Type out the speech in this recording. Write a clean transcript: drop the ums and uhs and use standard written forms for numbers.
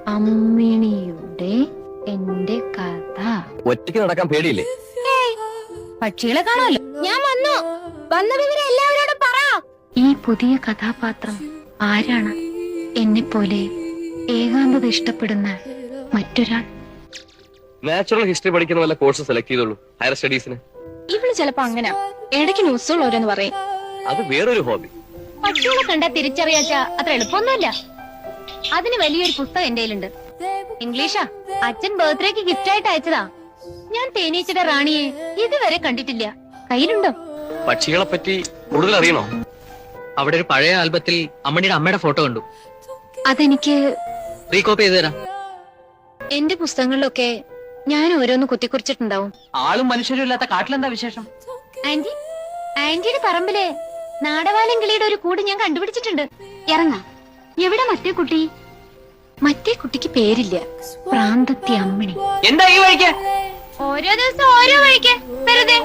അമ്മിണിയുടെ എന്റെ കഥ. ഒറ്റയ്ക്ക് നടക്കാൻ പേടിയില്ലേ? പക്ഷികളെ കാണാമല്ലോ. ഞാൻ വന്നു. വന്ന വിവരം എല്ലാവരോടും പറ. ഈ പുതിയ കഥാപാത്രം ആരാണ്? എന്നെ പോലെ ഏകാന്തത ഇഷ്ടപ്പെടുന്ന മറ്റൊരാൾ. നാച്ചുറൽ ഹിസ്റ്ററി പഠിക്കുന്ന വല്ല കോഴ്സ് സെലക്ട് ചെയ്തോളൂ ഹയർ സ്റ്റഡീസിന്. ഇവള് ചിലപ്പോ അങ്ങനെ ഇടയ്ക്ക് ന്യൂസുകൾ ഓരോന്ന് പറയും. അത് വേറൊരു ഹോബി. പക്ഷികളെ കണ്ടാ തിരിച്ചറിയാച്ച അത്ര എളുപ്പമൊന്നുമല്ല. അതിന് വലിയൊരു പുസ്തകം എന്റെ കയ്യിലുണ്ട്. ഇംഗ്ലീഷാ. അച്ഛൻ ബർത്ത്ഡേക്ക് ഗിഫ്റ്റ് ആയിട്ട് അയച്ചതാ. ഞാൻ തേനീച്ചയുടെ റാണിയെ ഇതുവരെ കണ്ടിട്ടില്ല. കയ്യിലുണ്ടോ? പക്ഷികളെ പറ്റി കൂടുതൽ അറിയണോ? അവിടെ ഒരു പഴയ ആൽബത്തിൽ അമ്മണിയുടെ അമ്മയുടെ ഫോട്ടോ കണ്ടു. അതെനിക്ക് റീകോപ്പി ചെയ്ത് തരാം. എന്റെ പുസ്തകങ്ങളിലൊക്കെ ഞാൻ ഓരോന്ന് കുത്തിക്കുറിച്ചിട്ടുണ്ടാവും. ആളും മനുഷ്യരും ഇല്ലാത്ത കാട്ടിലെന്താ വിശേഷം? ആന്റി, ആന്റിയുടെ പറമ്പിലെ നാടവാലൻ കിളിയുടെ ഒരു കൂട് ഞാൻ കണ്ടുപിടിച്ചിട്ടുണ്ട്. ഇറങ്ങാം. എവിടെ മറ്റേ കുട്ടി? മറ്റേ കുട്ടിക്ക് പേരില്ല. പ്രാന്തത്തി അമ്മിണി. എന്താ ഈ വഴിക്ക്? ഓരോ ദിവസം ഓരോ വഴിക്ക് വെറുതെ